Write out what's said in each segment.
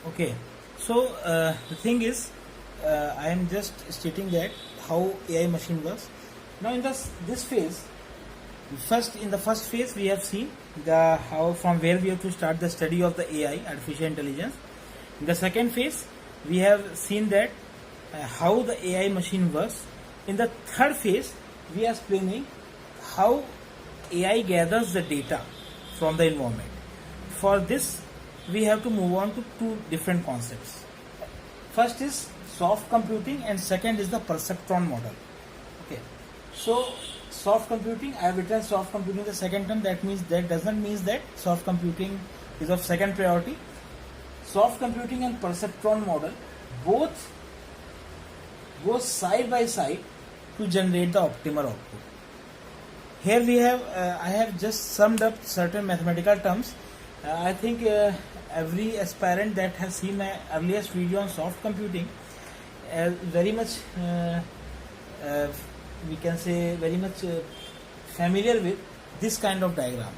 Okay, so the thing is, I am just stating that how AI machine works. Now in this phase, in the first phase we have seen the how from where we have to start the study of the AI, artificial intelligence. In the second phase, we have seen that how the AI machine works. In the third phase, we are explaining how AI gathers the data from the environment. For this, we have to move on to two different concepts. First is soft computing and second is the perceptron model. Okay, so soft computing, I have written soft computing the second term. That doesn't mean that soft computing is of second priority. Soft computing and perceptron model both go side by side to generate the optimal output. Here we have I have just summed up certain mathematical terms. I think every aspirant that has seen my earliest video on soft computing very much we can say very much familiar with this kind of diagram.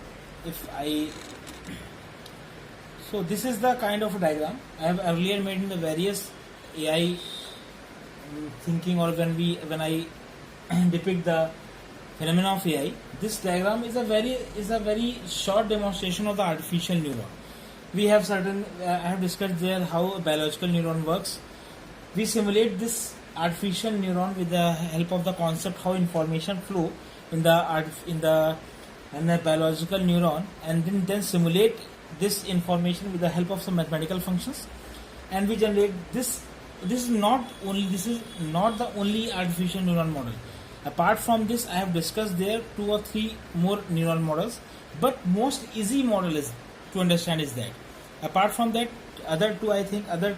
So this is the kind of diagram I have earlier made in the various AI thinking, or when I depict the phenomena of AI. This diagram is a very short demonstration of the artificial neuron. We have I have discussed there how a biological neuron works. We simulate this artificial neuron with the help of the concept how information flow in the biological neuron, and then simulate this information with the help of some mathematical functions, and we generate this. This is not the only artificial neuron model. Apart from this, I have discussed there 2 or 3 more neural models, but most easy model is to understand is that. Apart from that, other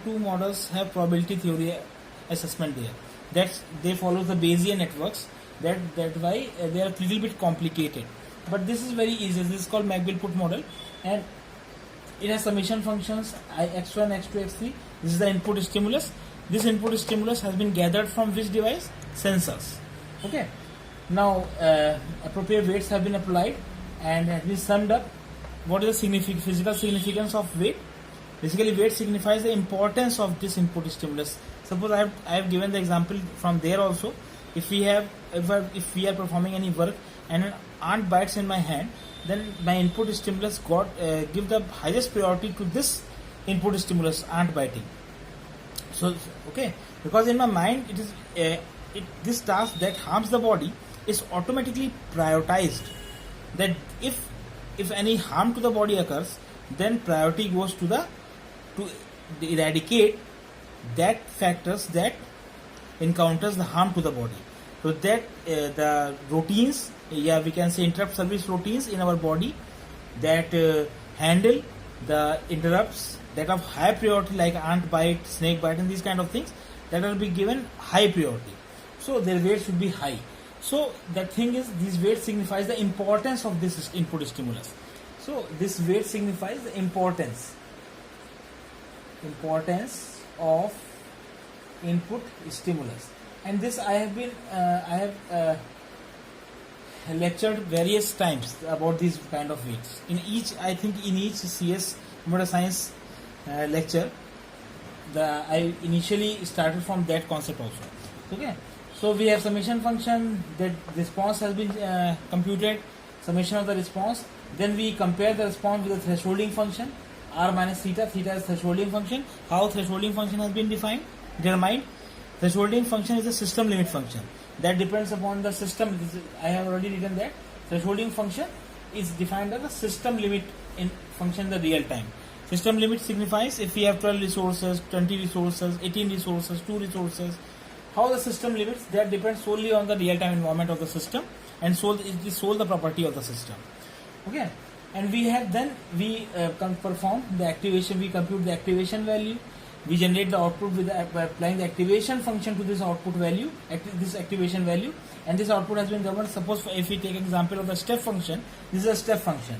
two models have probability theory assessment there. They follow the Bayesian networks. That why they are a little bit complicated. But this is very easy. This is called Magville-Put model, and it has summation functions x1, x2, x3. This is the input stimulus. This input stimulus has been gathered from which device? Sensors. Okay. Now appropriate weights have been applied and has been summed up. What is the physical significance of weight? Basically, weight signifies the importance of this input stimulus. Suppose I have given the example from there also. If we are performing any work and an ant bites in my hand, then my input stimulus give the highest priority to this input stimulus, ant biting. So okay, because in my mind it is this task that harms the body is automatically prioritized. That if any harm to the body occurs, then priority goes to eradicate that factors that encounters the harm to the body. So that the routines, we can say interrupt service routines in our body that handle the interrupts that of high priority, like ant bite, snake bite, and these kind of things, that will be given high priority. So their weight should be high. So the thing is, this weight signifies the importance of this input stimulus. So this weight signifies the importance of input stimulus. And this I have lectured various times about these kind of weights. In each CS computer science lecture, I initially started from that concept also. Okay. So we have summation function, that response has been computed, summation of the response. Then we compare the response with the thresholding function, r minus theta. Theta is thresholding function. How thresholding function has been determined? Thresholding function is a system limit function that depends upon the system. I have already written that thresholding function is defined as a system limit in function in the real time. System limit signifies if we have 12 resources, 20 resources, 18 resources, 2 resources. How the system limits, that depends solely on the real-time environment of the system, and it is the property of the system. Okay, and we perform the activation. We compute the activation value. We generate the output by applying the activation function to this output value, this activation value, and this output has been governed. Suppose if we take an example of the step function, this is a step function.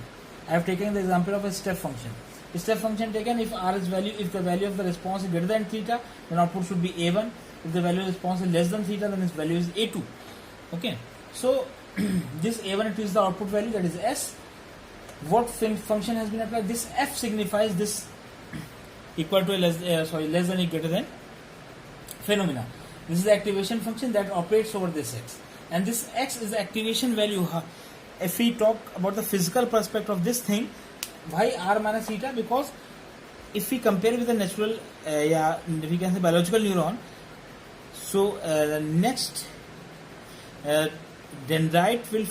I have taken the example of a step function. The step function taken, if the value of the response is greater than theta, then output should be A1. If the value of the response is less than theta, then its value is A2. Okay, so this A1 is the output value, that is S. What function has been applied? This F signifies this equal to less than or greater than phenomena. This is the activation function that operates over this x, and this x is the activation value. If we talk about the physical perspective of this thing, why r minus theta? Because if we compare with the natural, we can say biological neuron, so the next dendrite will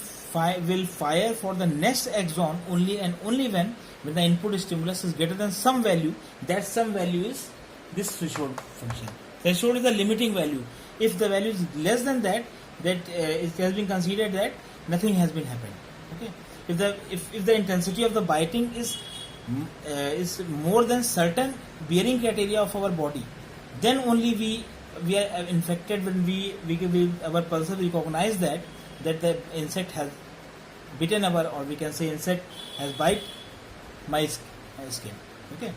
fire for the next axon only and only when the input stimulus is greater than some value. That some value is this threshold function. Threshold is the limiting value. If the value is less than that, it has been considered that nothing has been happened. Okay. If the intensity of the biting is more than certain bearing criteria of our body, then only we are infected. When our pulsar will recognize that the insect has bitten or we can say insect has bite my skin. Okay.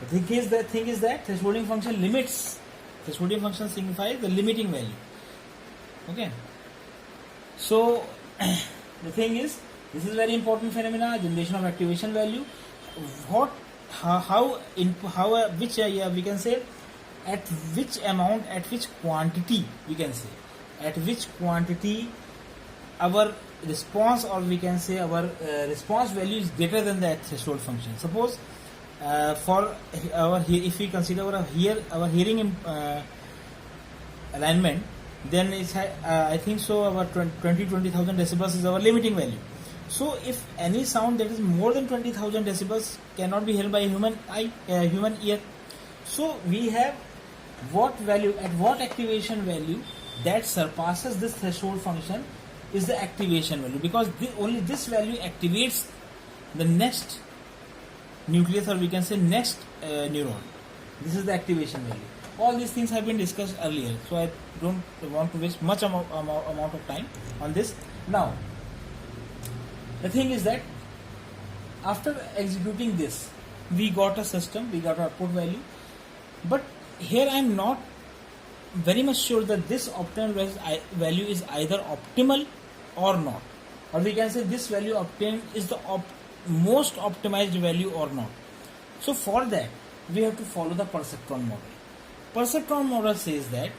The thing is that thresholding function limits. Thresholding function signifies the limiting value. Okay. So the thing is, this is very important phenomena, generation of activation value. We can say at which amount, at which quantity, we can say at which quantity our response, or we can say our response value is greater than that threshold function. Suppose if we consider our hearing alignment, then it's I think so our 20,000 decibels is our limiting value. So if any sound that is more than 20,000 decibels cannot be heard by a human ear, so we have what value, at what activation value that surpasses this threshold function is the activation value, because only this value activates the next nucleus, or we can say next neuron. This is the activation value. All these things have been discussed earlier, so I don't want to waste much amount of time on this. Now, the thing is that after executing this, we got a system, we got our output value, but here I am not very much sure that this optimal value is either optimal or not, or we can say this value obtained is the most optimized value or not. So for that, we have to follow the perceptron model. Perceptron model says that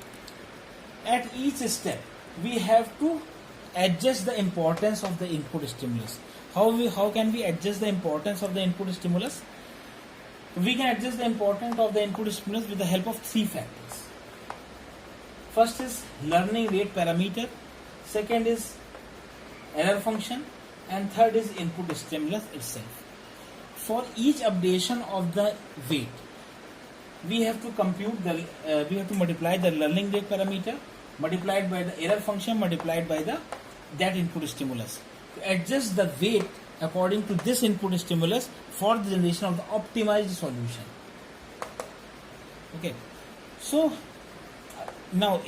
at each step we have to adjust the importance of the input stimulus. How can we adjust the importance of the input stimulus? We can adjust the importance of the input stimulus with the help of three factors. First is learning rate parameter, second is error function, and third is input stimulus itself. For each updation of the weight, we have to multiply the learning rate parameter multiplied by the error function multiplied by that input stimulus to adjust the weight according to this input stimulus for the generation of the optimized solution. Okay, so now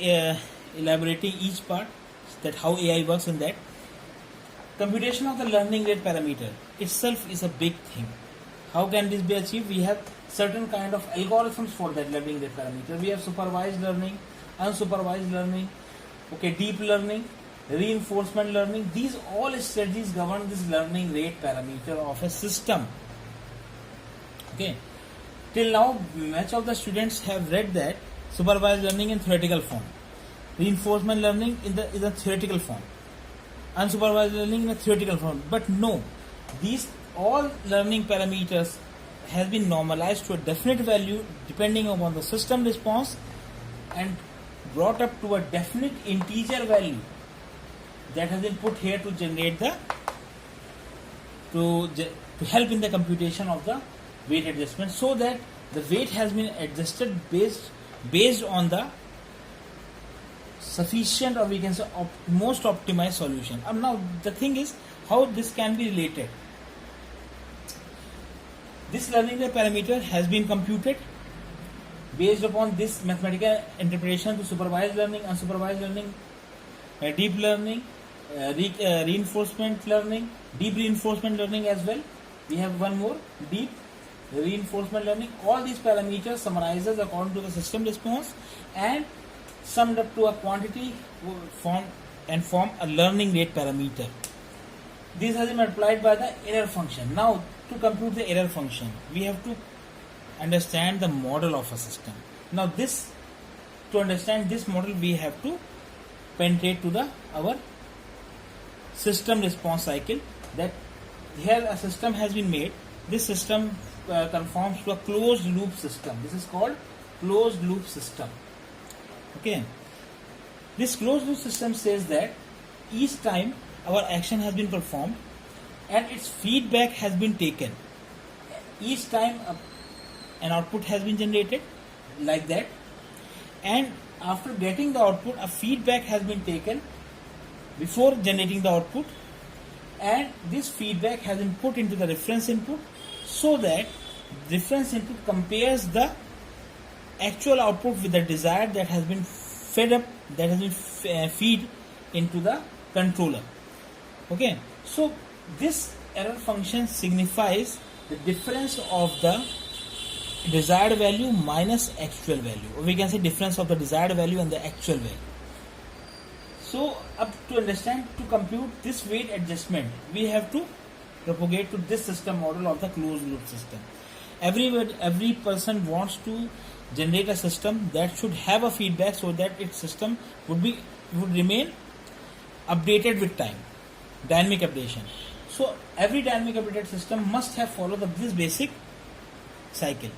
elaborating each part, that how AI works in that. Computation of the learning rate parameter itself is a big thing. How can this be achieved? We have certain kind of algorithms for that learning rate parameter. We have supervised learning, unsupervised learning, deep learning, reinforcement learning. These all strategies govern this learning rate parameter of a system. Okay. Till now, much of the students have read that supervised learning in theoretical form, reinforcement learning in the theoretical form, unsupervised learning in a theoretical form. But no, these all learning parameters has been normalized to a definite value depending upon the system response and brought up to a definite integer value that has been put here to generate to help in the computation of the weight adjustment, so that the weight has been adjusted based on the sufficient, or we can say most optimized solution. Now the thing is how this can be related. This learning rate parameter has been computed based upon this mathematical interpretation to supervised learning, unsupervised learning, deep learning, reinforcement learning, deep reinforcement learning as well. We have one more, deep reinforcement learning. All these parameters summarizes according to the system response and summed up to a quantity form a learning rate parameter. This has been multiplied by the error function. Now to compute the error function, we have to understand the model of a system. Now to understand this model, we have to penetrate to our system response cycle. That here a system has been made. This system conforms to a closed loop system. This is called closed loop system. Okay. This closed loop system says that each time our action has been performed and its feedback has been taken, each time an output has been generated like that, and after getting the output a feedback has been taken before generating the output, and this feedback has been put into the reference input, so that reference input compares the actual output with the desired that has been fed up, that has been feed into the controller. Okay, so this error function signifies the difference of the desired value minus actual value, or we can say difference of the desired value and the actual value. So to compute this weight adjustment, we have to propagate to this system model of the closed loop system. Every person wants to generate a system that should have a feedback, so that its system would remain updated with time, dynamic updation. So every dynamic updated system must have followed this basic cycle.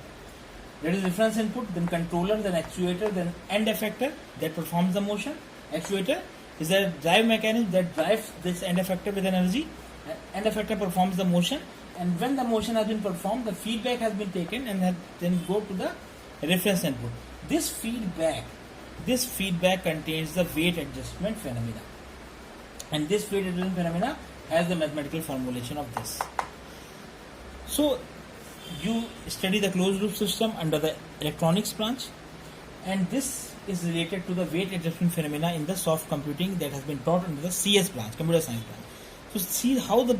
That is reference input, then controller, then actuator, then end effector that performs the motion. Actuator is a drive mechanism that drives this end effector with energy. End effector performs the motion, and when the motion has been performed, the feedback has been taken and then go to the reference input. This feedback contains the weight adjustment phenomena, and this weight adjustment phenomena has the mathematical formulation of this. So you study the closed loop system under the electronics branch, and this is related to the weight adjustment phenomena in the soft computing that has been taught under the CS branch, computer science branch. So see how this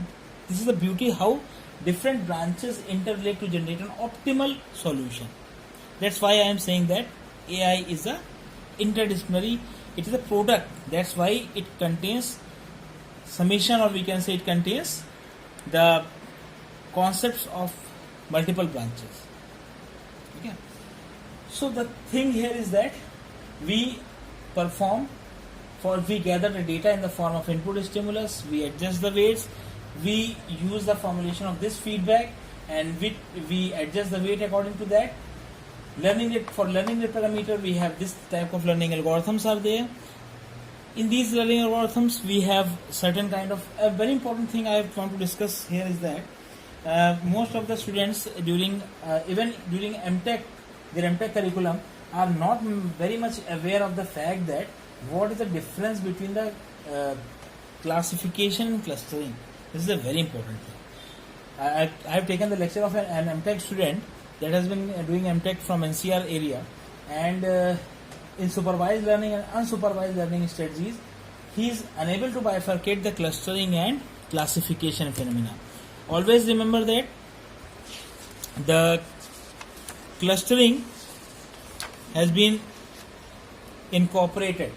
is the beauty, how different branches interrelate to generate an optimal solution. That's why I am saying that AI is a interdisciplinary, it is a product. That's why it contains summation, or we can say it contains the concepts of multiple branches. Okay. So the thing here is that we gather the data in the form of input stimulus, we adjust the weights, we use the formulation of this feedback, and we adjust the weight according to that. For learning the parameter, we have this type of learning algorithms are there. In these learning algorithms, we have certain kind of, a very important thing I want to discuss here is that most of the students even during MTech, their MTech curriculum, are not very much aware of the fact that what is the difference between the classification and clustering. This is a very important thing. I have taken the lecture of an MTech student that has been doing MTech from NCR area, and in supervised learning and unsupervised learning strategies, he is unable to bifurcate the clustering and classification phenomena. Always remember that the clustering has been incorporated,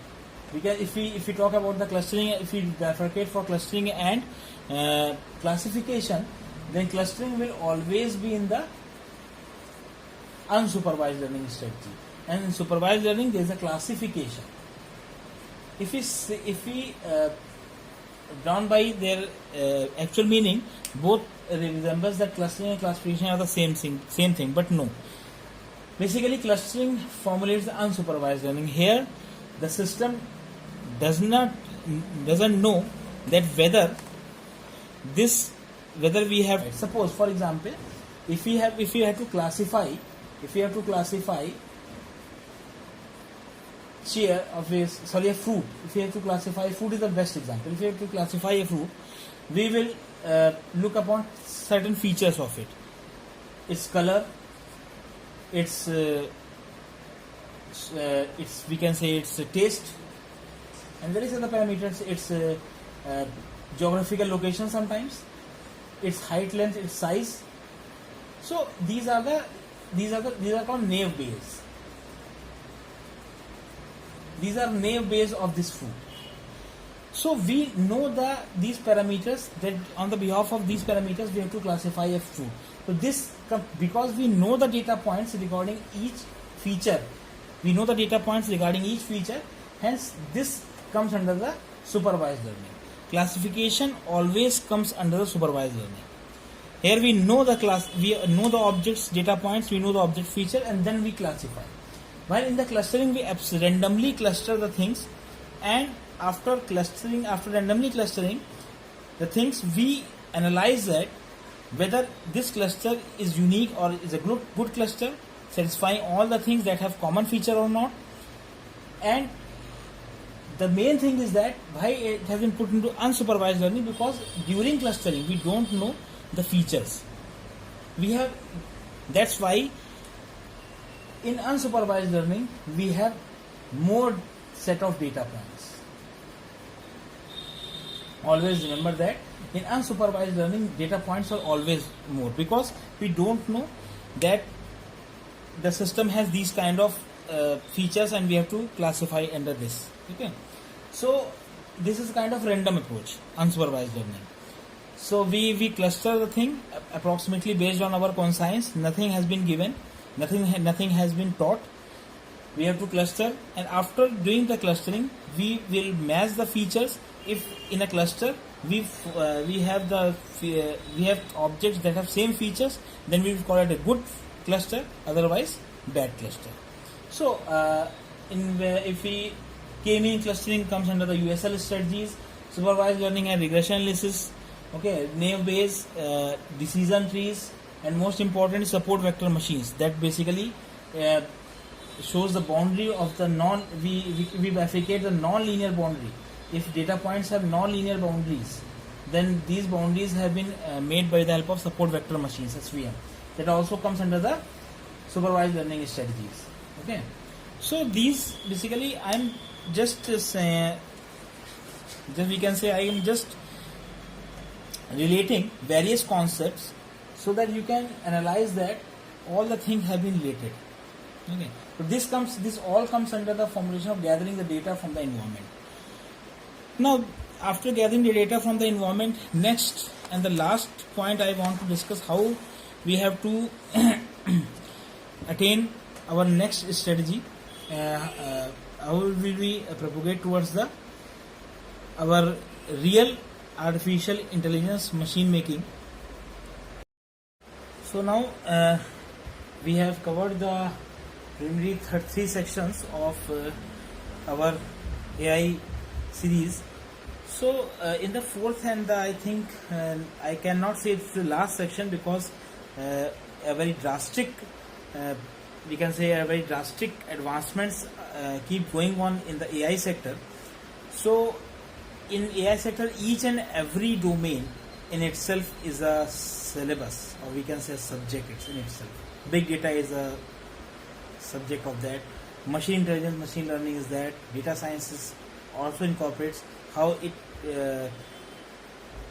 because if we talk about the clustering, if we bifurcate for clustering and classification, then clustering will always be in the unsupervised learning strategy, and in supervised learning there is a classification. If we drawn by their actual meaning, both resembles that clustering and classification are the same thing, but no. Basically, clustering formulates the unsupervised learning. Here, the system doesn't know that whether we have, suppose for example, if we have to classify a fruit. If we have to classify fruit is the best example. If we have to classify a fruit, we will look upon certain features of it: its color, its we can say its taste, and various other parameters. Its geographical location, sometimes its height, length, its size. So these are called naive Bayes. These are naive Bayes of this food. So we know these parameters, that on the behalf of these parameters we have to classify a food. So this, because we know the data points regarding each feature, hence this comes under the supervised learning. Classification always comes under the supervised learning. Here we know the class, we know the objects, data points, we know the object feature, and then we classify. While in the clustering, we randomly cluster the things, and after randomly clustering the things, we analyze that whether this cluster is unique or is a good cluster, satisfying all the things that have common feature or not. And the main thing is that why it has been put into unsupervised learning, because during clustering we don't know the features. That's why in unsupervised learning we have more set of data points. Always remember that in unsupervised learning data points are always more, because we don't know that the system has these kind of features and we have to classify under this. Okay, so this is kind of random approach, unsupervised learning. So we cluster the thing approximately based on our conscience. Nothing has been given, nothing has been taught. We have to cluster, and after doing the clustering we will match the features. If in a cluster we have objects that have same features, then we will call it a good cluster, otherwise bad cluster. So if we K-mean clustering comes under the USL strategies, supervised learning and regression analysis, okay, naive Bayes, decision trees, and most important support vector machines. That basically shows the boundary of the we bifurcate the non-linear boundary. If data points have non-linear boundaries, then these boundaries have been made by the help of support vector machines, SVM. That also comes under the supervised learning strategies. Okay, so these basically I'm just we can say I am just relating various concepts so that you can analyze that all the things have been related. Okay, so this all comes under the formulation of gathering the data from the environment. Now, after gathering the data from the environment, next and the last point I want to discuss how we have to attain our next strategy. How will we propagate towards our real artificial intelligence machine making. So now we have covered the preliminary 3 sections of our AI series. So in the fourth and I think I cannot say it's the last section, because a very drastic we can say a very drastic advancements keep going on in the AI sector. So in AI sector, each and every domain in itself is a syllabus, or we can say a subject in itself. Big data is a subject of that. Machine intelligence, machine learning is that. Data sciences also incorporates how it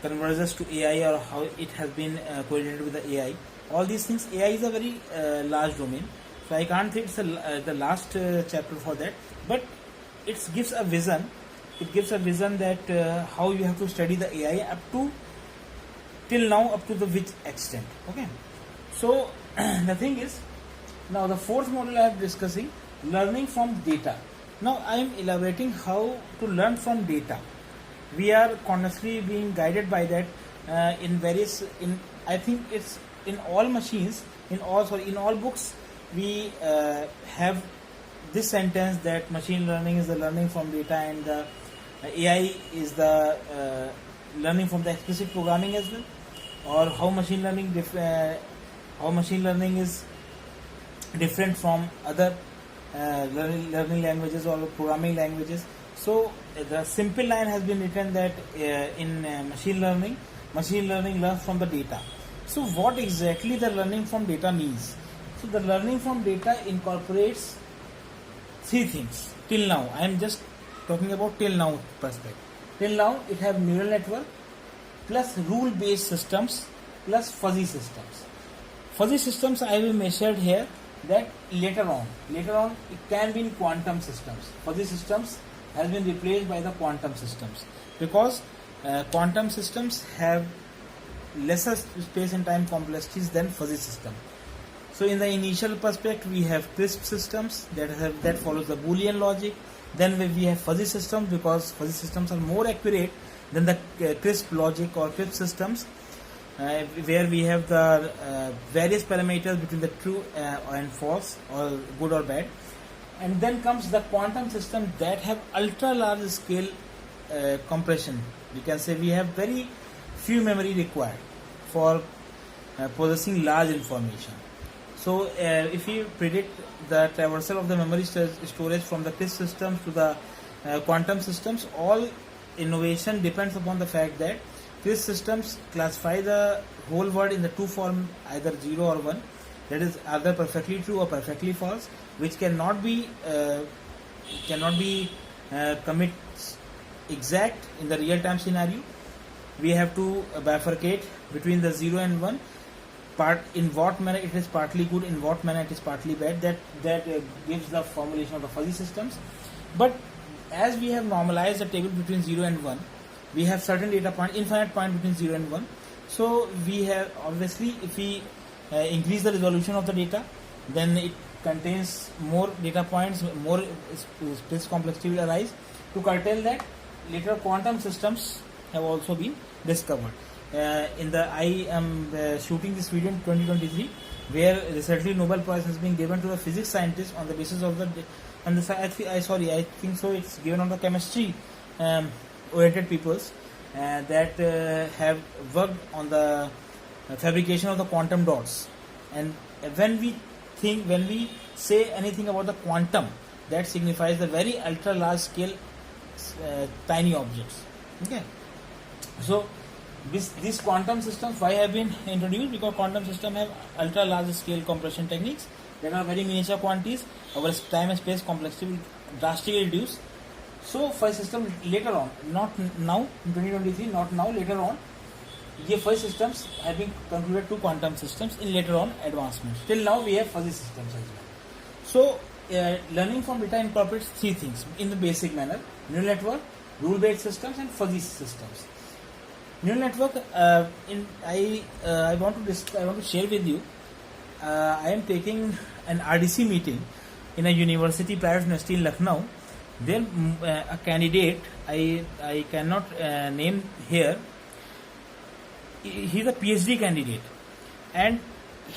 converges to AI, or how it has been correlated with the AI. All these things, AI is a very large domain. So I can't think it's the last chapter for that, but it gives a vision. It gives a vision that how you have to study the AI up to the which extent. Okay. So the thing is, now the fourth module I am discussing, learning from data. Now I am elaborating how to learn from data. We are constantly being guided by that I think it's in all machines, in all books, we have this sentence that machine learning is the learning from data, and the AI is the learning from the explicit programming as well, or how machine learning is different from other learning languages or programming languages. So the simple line has been written that in machine learning learns from the data. So what exactly the learning from data means? So the learning from data incorporates 3 things. Till now, I am just talking about till now perspective. Till now, it have neural network plus rule-based systems plus fuzzy systems. Fuzzy systems I will measure here that later on it can be in quantum systems. Fuzzy systems has been replaced by the quantum systems, because quantum systems have lesser space and time complexities than fuzzy system. So in the initial perspective, we have crisp systems that follows the Boolean logic. Then we have fuzzy systems, because fuzzy systems are more accurate than the crisp logic or crisp systems, where we have the various parameters between the true and false, or good or bad. And then comes the quantum system that have ultra large scale compression. We can say we have very few memory required for possessing large information. So if we predict the traversal of the memory storage from the crisp systems to the quantum systems, all innovation depends upon the fact that crisp systems classify the whole word in the two form, either 0 or 1, that is either perfectly true or perfectly false, which cannot be commit exact in the real time scenario. We have to bifurcate between the 0 and 1, part in what manner it is partly good, in what manner it is partly bad. That gives the formulation of the fuzzy systems. But as we have normalized the table between 0 and 1, we have certain data point, infinite point between 0 and 1. So we have, obviously, if we increase the resolution of the data, then it contains more data points, more space complexity will arise. To curtail that, later quantum systems have also been discovered. I am shooting this video in 2023, where recently Nobel Prize has been given to the physics scientists on the basis of the I think so it's given on the chemistry oriented peoples that have worked on the fabrication of the quantum dots. And when we say anything about the quantum, that signifies the very ultra large scale tiny objects. Okay, so these quantum systems, why have been introduced? Because quantum systems have ultra large scale compression techniques that are very miniature quantities. Our time and space complexity will drastically reduce. So for system later on, not now in 2023, not now, later on, these fuzzy systems have been concluded to quantum systems in later on advancements. Till now we have fuzzy systems as well. So learning from data incorporates three things in the basic manner: neural network, rule-based systems, and fuzzy systems. Neural network, I want to share with you. I am taking an RDC meeting in a university, private university in Lucknow. Then a candidate, I cannot name here. He is a PhD candidate, and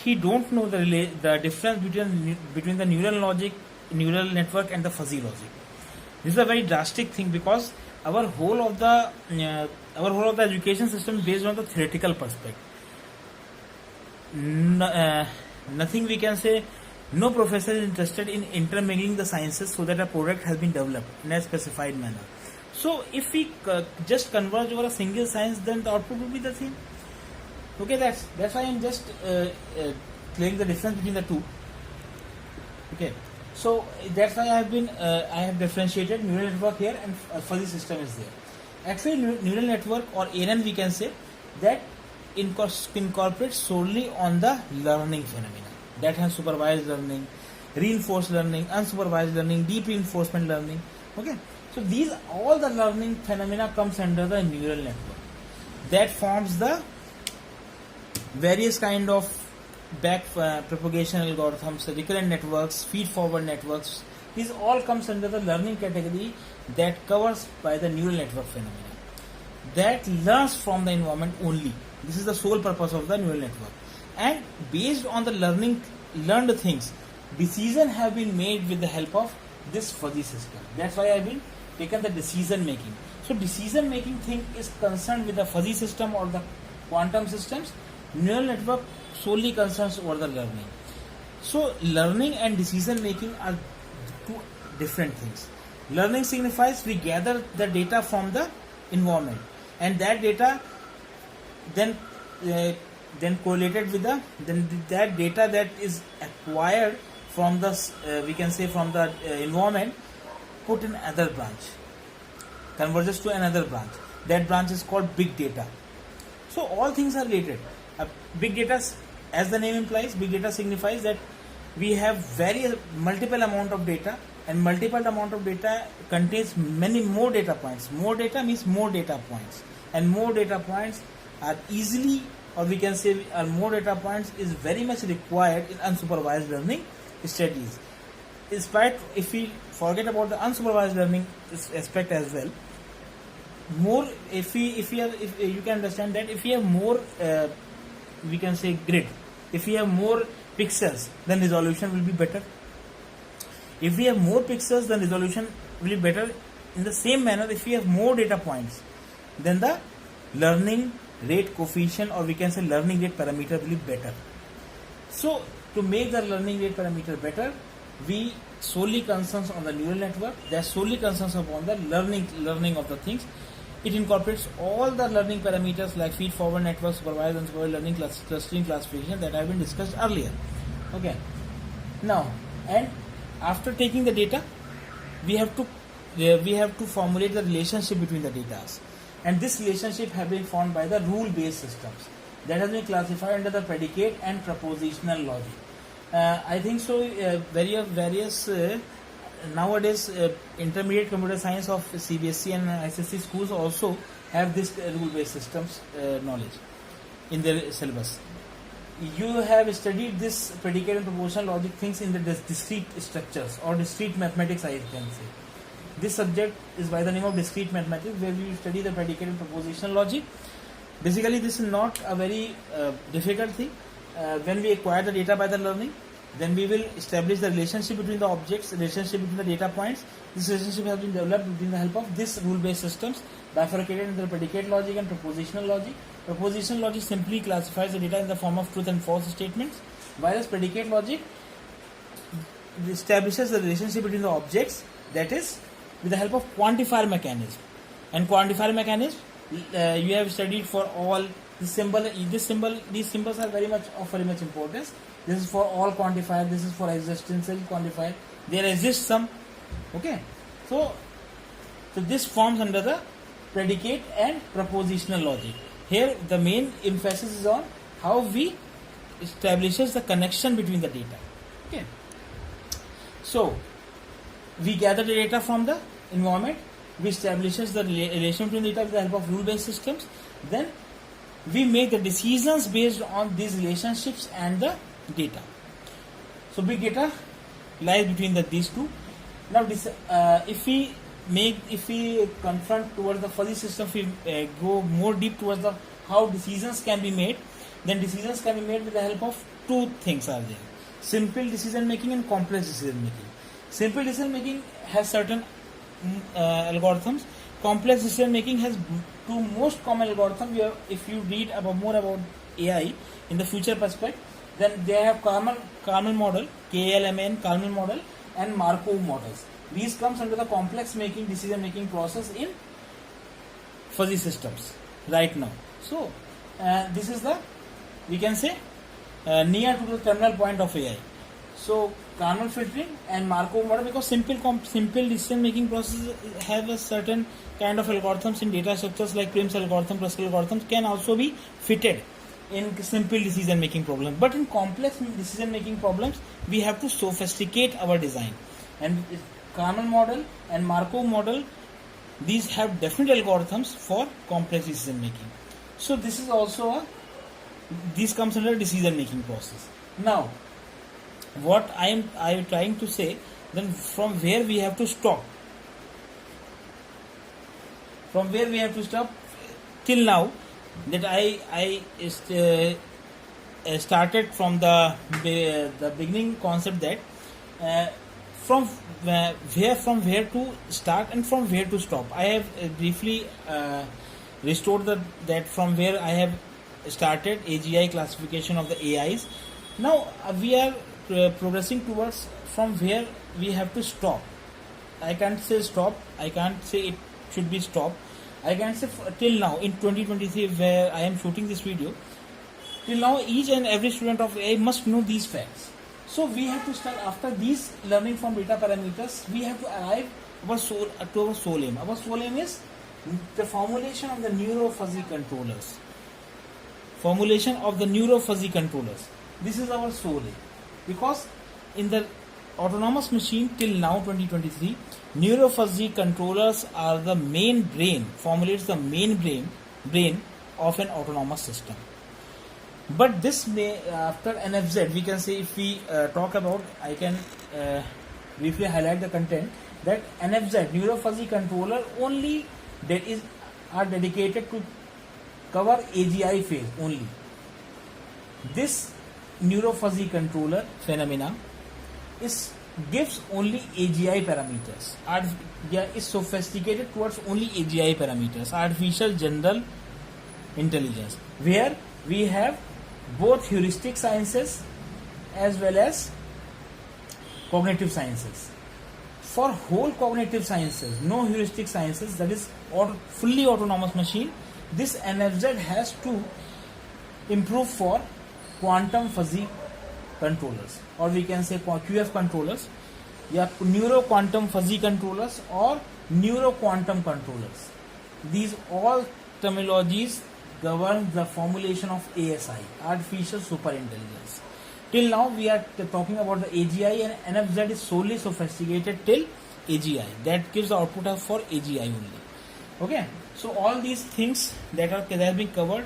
he don't know the difference between the neural logic, neural network, and the fuzzy logic. This is a very drastic thing, because our whole of the education system is based on the theoretical perspective. Nothing we can say. No professor is interested in intermingling the sciences so that a product has been developed in a specified manner. So if we just converge over a single science, then the output will be the same. Okay, that's why I'm just clearing the difference between the two. Okay, so that's why I have differentiated neural network here and fuzzy system is there. Actually, neural network, or ANN we can say, that incorporates solely on the learning phenomena. That has supervised learning, reinforced learning, unsupervised learning, deep reinforcement learning. Okay, so these all the learning phenomena comes under the neural network. That forms the various kind of back propagation algorithms, recurrent networks, feed forward networks. These all comes under the learning category that covers by the neural network phenomena. That learns from the environment only. This is the sole purpose of the neural network. And based on the learned things, decisions have been made with the help of this fuzzy system. That's why I've been taken the decision making. So decision making thing is concerned with the fuzzy system or the quantum systems. Neural network solely concerns over the learning. So learning and decision making are two different things. Learning signifies we gather the data from the environment, and that data then correlated with that data that is acquired from the we can say from the environment, put in another branch, converges to another branch. That branch is called big data. So all things are related. Big data, as the name implies, big data signifies that we have multiple amount of data, and multiple amount of data contains many more data points. More data means more data points, and more data points are easily or we can say more data points is very much required in unsupervised learning studies. In spite, if we forget about the unsupervised learning aspect as well, more if you can understand that if we have more we can say grid, if we have more pixels, then resolution will be better. If we have more pixels, then resolution will be better. In the same manner, if we have more data points, then the learning rate coefficient, or we can say learning rate parameter, will be better. So to make the learning rate parameter better, we solely concerns on the neural network, that solely concerns upon the learning of the things. It incorporates all the learning parameters like feed forward network, supervised and supervised learning, clustering, classification that have been discussed earlier. Okay. Now, and after taking the data, we have to formulate the relationship between the data, and this relationship have been formed by the rule-based systems that has been classified under the predicate and propositional logic. I think so. Various nowadays intermediate computer science of CBSE and ICSE schools also have this rule-based systems knowledge in their syllabus. You have studied this predicate and propositional logic things in the discrete structures or discrete mathematics, I can say. This subject is by the name of discrete mathematics, where we study the predicate and propositional logic. Basically, this is not a very difficult thing. When we acquire the data by the learning, then we will establish the relationship between the objects, relationship between the data points. This relationship has been developed with the help of this rule-based systems, bifurcated into the predicate logic and propositional logic. Propositional logic simply classifies the data in the form of truth and false statements, whereas predicate logic establishes the relationship between the objects, that is, with the help of quantifier mechanism. And quantifier mechanism you have studied for all. These symbols are very much of very much importance. This is for all quantifier. This is for existential quantifier. There exists some. Okay, so this forms under the predicate and propositional logic. Here the main emphasis is on how we establishes the connection between the data. Okay, so we gather the data from the environment. We establishes the relation between data with the help of rule-based systems. Then we make the decisions based on these relationships and the data. So big data lies between these two. Now if we confront towards the fuzzy system, if we go more deep towards the how decisions can be made, then decisions can be made with the help of two things are there: simple decision making and complex decision making. Simple decision making has certain algorithms. Complex decision making has two most common algorithms. If you read more about AI in the future perspective, then they have Kalman model, KLMN, Kalman model, and Markov models. These comes under the complex decision making process in fuzzy systems right now. So this is the, we can say, near to the terminal point of AI. So Kalman filtering and Markov model, because simple decision making processes have a certain kind of algorithms in data structures like Prim's algorithm, Russell algorithms can also be fitted in simple decision making problems. But in complex decision making problems, we have to sophisticate our design. And Kalman model and Markov model, these have different algorithms for complex decision making. So this is also this comes under decision making process. Now, what I am trying to say, then from where we have to stop. From where we have to stop till now, that I started from the beginning concept that from where to start and from where to stop. I have briefly restored that from where I have started AGI classification of the AIs. Now we are progressing towards from where we have to stop. I can't say stop. I can't say it should be stopped. I can say till now in 2023, where I am shooting this video, till now each and every student of AI must know these facts. So we have to start after these learning from data parameters. We have to arrive to our sole aim. Our sole aim is the formulation of the neuro-fuzzy controllers. Formulation of the neuro-fuzzy controllers. This is our sole aim, because in the autonomous machine till now 2023, neuro-fuzzy controllers are the main brain, formulates the main brain of an autonomous system. But this may after NFZ we can say, if we talk about, I can briefly highlight the content that NFZ neuro fuzzy controller only that is are dedicated to cover AGI phase only. This neuro fuzzy controller phenomena gives only AGI parameters. Is sophisticated towards only AGI parameters, artificial general intelligence, where we have both heuristic sciences as well as cognitive sciences. For whole cognitive sciences, no heuristic sciences, that is fully autonomous machine, this NFZ has to improve for quantum fuzzy controllers, or we can say QF controllers, neuro quantum fuzzy controllers or neuro quantum controllers. These all terminologies govern the formulation of ASI, artificial superintelligence. Till now we are talking about the AGI, and NFZ is solely sophisticated till AGI. That gives the output for AGI only. Okay, so all these things that have been covered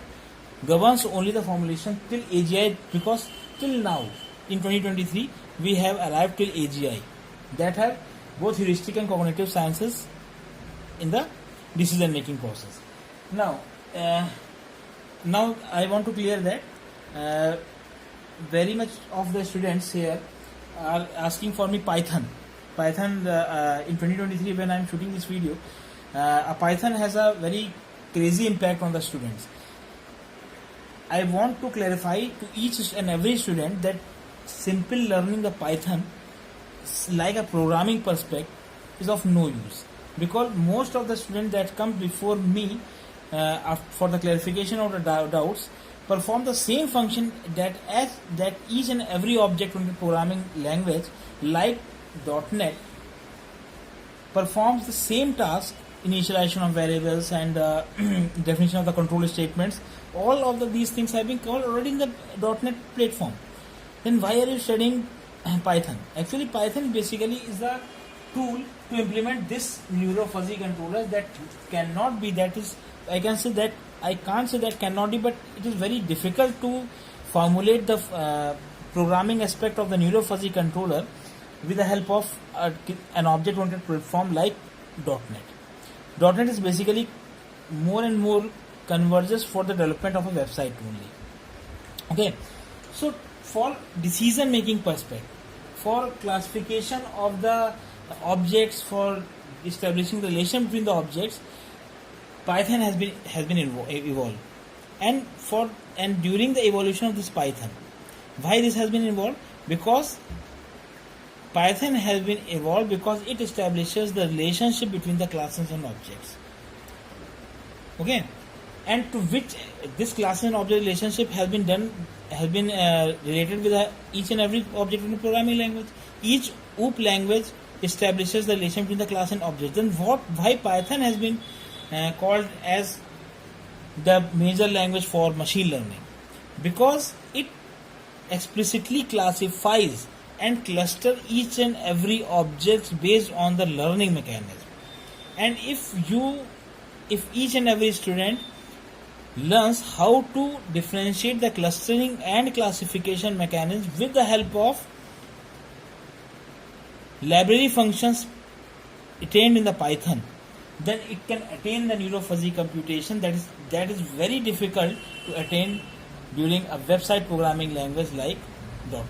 governs only the formulation till AGI, because till now in 2023 we have arrived till AGI that have both heuristic and cognitive sciences in the decision making process. Now I want to clear that very much of the students here are asking for me Python. In 2023 when I am shooting this video, Python has a very crazy impact on the students. I want to clarify to each and every student that simple learning the Python like a programming perspective is of no use, because most of the students that come before me for the clarification of the doubts perform the same function that each and every object-oriented programming language like .NET performs the same task: initialization of variables and definition of the control statements. All of these things have been covered already in the .NET platform. Then why are you studying Python? Actually, Python basically is the tool to implement this neuro fuzzy controllers that cannot be, that is, I can't say that cannot be, but it is very difficult to formulate the programming aspect of the neuro fuzzy controller with the help of an object-oriented platform like .NET. .NET is basically more and more converges for the development of a website only. Okay, so for decision making perspective, for classification of the objects, for establishing the relation between the objects, Python has been evolved. And during the evolution of this Python, why this has been evolved? Because Python has been evolved because it establishes the relationship between the classes and objects. Okay, and to which this class and object relationship has been related with each and every object in the programming language. Each OOP language establishes the relation between the class and object. Then why Python has been called as the major language for machine learning? Because it explicitly classifies and cluster each and every object based on the learning mechanism. And if each and every student learns how to differentiate the clustering and classification mechanism with the help of library functions attained in the Python, then it can attain the neuro fuzzy computation that is very difficult to attain during a website programming language like .NET.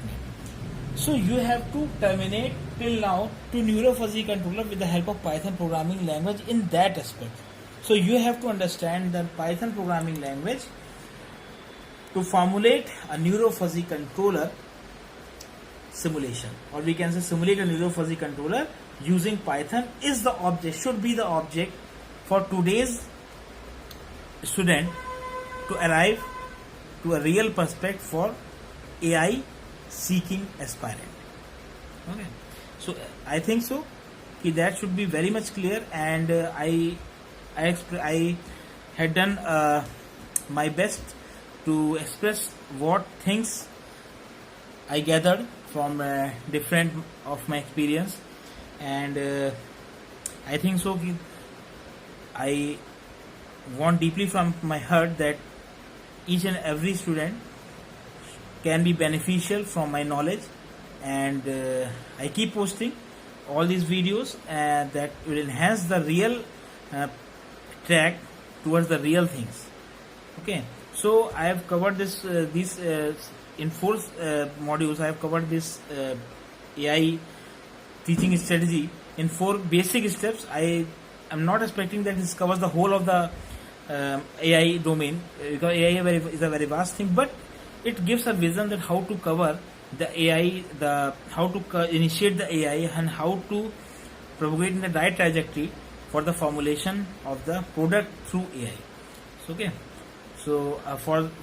So you have to terminate till now to neuro fuzzy controller with the help of Python programming language in that aspect. So you have to understand the Python programming language to formulate a neuro fuzzy controller simulation, or we can say simulate a neuro fuzzy controller using Python should be the object for today's student to arrive to a real perspective for AI seeking aspirant. Okay, so I think so that should be very much clear, and I had done my best to express what things I gathered from different of my experience, and I think so I want deeply from my heart that each and every student can be beneficial from my knowledge, and I keep posting all these videos that will enhance the real track towards the real things. Okay, so I have covered this these in 4 modules. I have covered this AI teaching strategy in 4 basic steps. I am not expecting that this covers the whole of the AI domain, because AI is a very vast thing, but it gives a vision that how to cover the AI, how to initiate the AI, and how to propagate in the right trajectory for the formulation of the product through AI. So, okay, so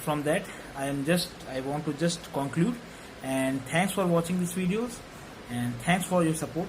from that I want to just conclude, and thanks for watching these videos, and thanks for your support.